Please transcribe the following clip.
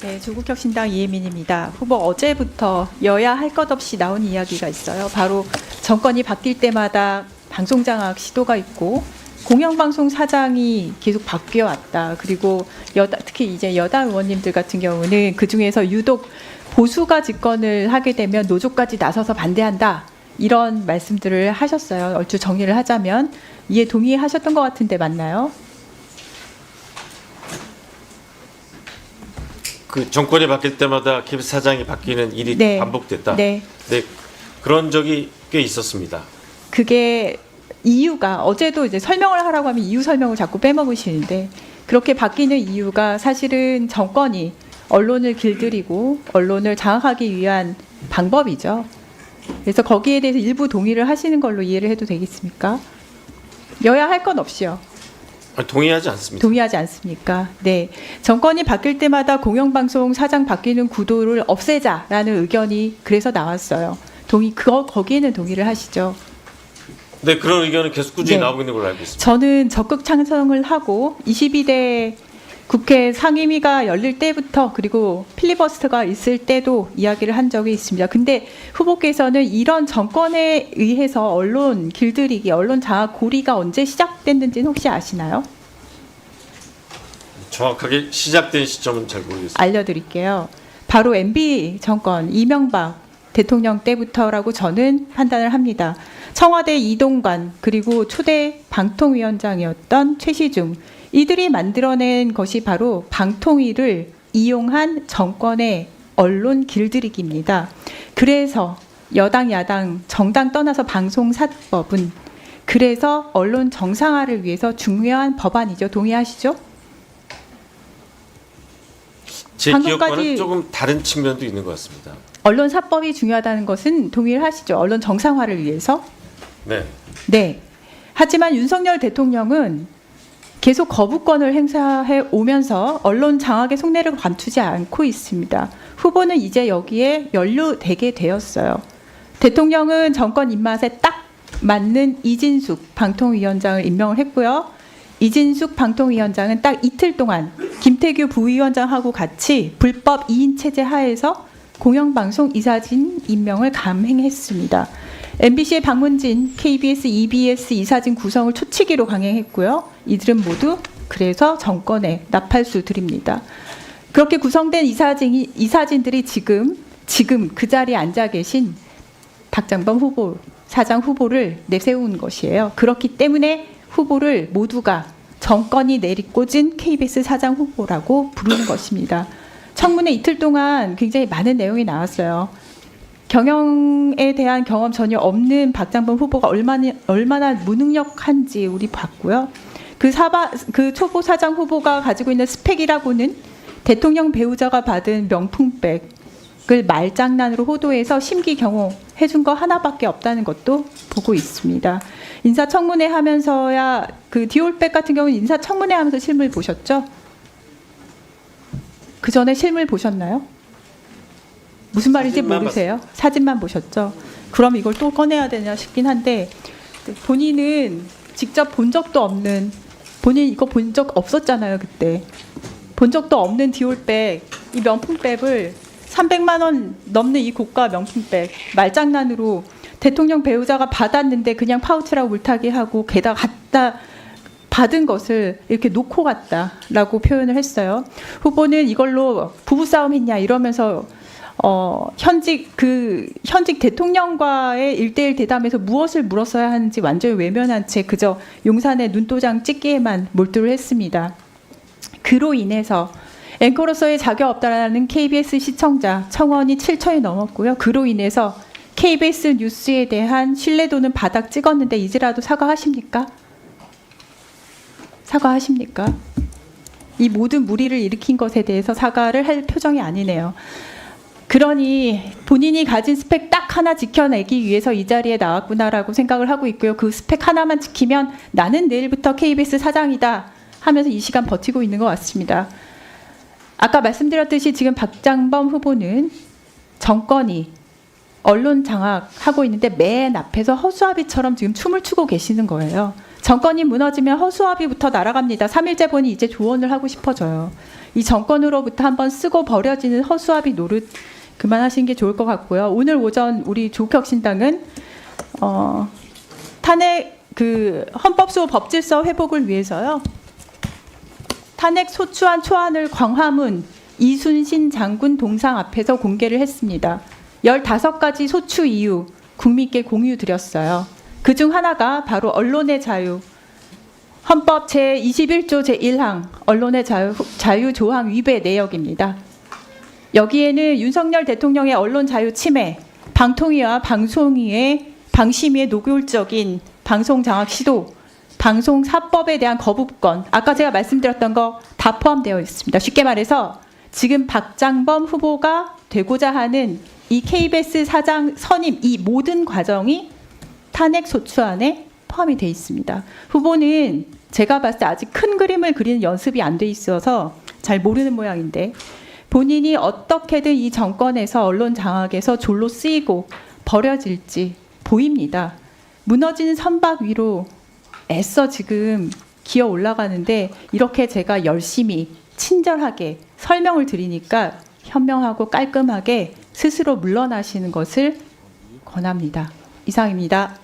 네, 조국혁신당 이혜민입니다. 후보 어제부터 여야 할 것 없이 나온 이야기가 있어요. 바로 정권이 바뀔 때마다 방송장악 시도가 있고 공영방송 사장이 계속 바뀌어 왔다. 그리고 특히 이제 여당 의원님들 같은 경우는 그 중에서 유독 보수가 집권을 하게 되면 노조까지 나서서 반대한다. 이런 말씀들을 하셨어요. 얼추 정리를 하자면 이에 동의하셨던 것 같은데 맞나요? 그 정권이 바뀔 때마다 KBS 사장이 바뀌는 일이 네. 반복됐다. 네. 네, 그런 적이 꽤 있었습니다. 그게 이유가 어제도 이제 설명을 하라고 하면 이유 설명을 자꾸 빼먹으시는데 그렇게 바뀌는 이유가 사실은 정권이 언론을 길들이고 언론을 장악하기 위한 방법이죠. 그래서 거기에 대해서 일부 동의를 하시는 걸로 이해를 해도 되겠습니까? 여야 할 건 없이요. 동의하지 않습니다. 동의하지 않습니까? 네. 정권이 바뀔 때마다 공영방송 사장 바뀌는 구도를 없애자라는 의견이 그래서 나왔어요. 거기에는 동의를 하시죠. 네, 그런 의견은 계속 꾸준히 네. 나오고 있는 걸로 알고 있습니다. 저는 적극 찬성을 하고 22대 국회 상임위가 열릴 때부터 그리고 필리버스터가 있을 때도 이야기를 한 적이 있습니다. 근데 후보께서는 이런 정권에 의해서 언론 길들이기, 언론 장악 고리가 언제 시작됐는지는 혹시 아시나요? 정확하게 시작된 시점은 잘 모르겠습니다. 알려드릴게요. 바로 MB 정권 이명박 대통령 때부터라고 저는 판단을 합니다. 청와대 이동관 그리고 초대 방통위원장이었던 최시중 이들이 만들어낸 것이 바로 방통위를 이용한 정권의 언론 길들이기입니다. 그래서 여당 야당 정당 떠나서 방송사법은 그래서 언론 정상화를 위해서 중요한 법안이죠. 동의하시죠? 제 방금까지- 기억과는 조금 다른 측면도 있는 것 같습니다. 언론사법이 중요하다는 것은 동의를 하시죠. 언론 정상화를 위해서. 네, 네. 하지만 윤석열 대통령은 계속 거부권을 행사해 오면서 언론 장악의 속내를 감추지 않고 있습니다. 후보는 이제 여기에 연루되게 되었어요. 대통령은 정권 입맛에 딱 맞는 이진숙 방통위원장을 임명을 했고요. 이진숙 방통위원장은 딱 이틀 동안 김태규 부위원장하고 같이 불법 2인 체제 하에서 공영방송 이사진 임명을 감행했습니다. MBC의 박문진, KBS, EBS 이사진 구성을 초치기로 강행했고요. 이들은 모두 그래서 정권의 나팔수들입니다. 그렇게 구성된 이사진들이 지금 그 자리에 앉아 계신 박장범 후보, 사장 후보를 내세운 것이에요. 그렇기 때문에 후보를 모두가 정권이 내리꽂은 KBS 사장 후보라고 부르는 것입니다. 청문회 이틀 동안 굉장히 많은 내용이 나왔어요. 경영에 대한 경험 전혀 없는 박장범 후보가 얼마나 무능력한지 우리 봤고요. 그 초보 사장 후보가 가지고 있는 스펙이라고는 대통령 배우자가 받은 명품백을 말장난으로 호도해서 심기 경호해 준 거 하나밖에 없다는 것도 보고 있습니다. 인사청문회 하면서야 그 디올백 같은 경우는 인사청문회 하면서 실물 보셨죠? 그 전에 실물 보셨나요? 무슨 말인지 사진만 모르세요? 사진만 보셨죠? 그럼 이걸 또 꺼내야 되냐 싶긴 한데 본인은 직접 본 적도 없는 본인 이거 본 적 없었잖아요 그때 본 적도 없는 디올백 이 명품백을 300만 원 넘는 이 고가 명품백 말장난으로 대통령 배우자가 받았는데 그냥 파우치라고 물타기 하고 게다가 갖다 받은 것을 이렇게 놓고 갔다라고 표현을 했어요. 후보는 이걸로 부부싸움 했냐 이러면서 현직 대통령과의 1대1 대담에서 무엇을 물었어야 하는지 완전히 외면한 채 그저 용산의 눈도장 찍기에만 몰두를 했습니다. 그로 인해서 앵커로서의 자격 없다라는 KBS 시청자 청원이 7천이 넘었고요. 그로 인해서 KBS 뉴스에 대한 신뢰도는 바닥 찍었는데 이제라도 사과하십니까? 사과하십니까? 이 모든 무리를 일으킨 것에 대해서 사과를 할 표정이 아니네요. 그러니 본인이 가진 스펙 딱 하나 지켜내기 위해서 이 자리에 나왔구나라고 생각을 하고 있고요. 그 스펙 하나만 지키면 나는 내일부터 KBS 사장이다 하면서 이 시간 버티고 있는 것 같습니다. 아까 말씀드렸듯이 지금 박장범 후보는 정권이 언론 장악하고 있는데 맨 앞에서 허수아비처럼 지금 춤을 추고 계시는 거예요. 정권이 무너지면 허수아비부터 날아갑니다. 3.1제 본이 이제 조언을 하고 싶어져요. 이 정권으로부터 한번 쓰고 버려지는 허수아비 노릇 그만하시는 게 좋을 것 같고요. 오늘 오전 우리 조국혁신당은 탄핵 헌법수호 법질서 회복을 위해서요. 탄핵 소추안 초안을 광화문 이순신 장군 동상 앞에서 공개를 했습니다. 15가지 소추 이유 국민께 공유 드렸어요. 그중 하나가 바로 언론의 자유, 헌법 제21조 제1항 언론의 자유 조항 위배 내역입니다. 여기에는 윤석열 대통령의 언론 자유 침해, 방통위와 방심위의 노골적인 방송 장악 시도, 방송 사법에 대한 거부권, 아까 제가 말씀드렸던 거 다 포함되어 있습니다. 쉽게 말해서 지금 박장범 후보가 되고자 하는 이 KBS 사장 선임 이 모든 과정이 탄핵 소추안에 포함이 돼 있습니다. 후보는 제가 봤을 때 아직 큰 그림을 그리는 연습이 안 돼 있어서 잘 모르는 모양인데 본인이 어떻게든 이 정권에서 언론 장악에서 졸로 쓰이고 버려질지 보입니다. 무너지는 선박 위로 애써 지금 기어 올라가는데 이렇게 제가 열심히 친절하게 설명을 드리니까 현명하고 깔끔하게 스스로 물러나시는 것을 권합니다. 이상입니다.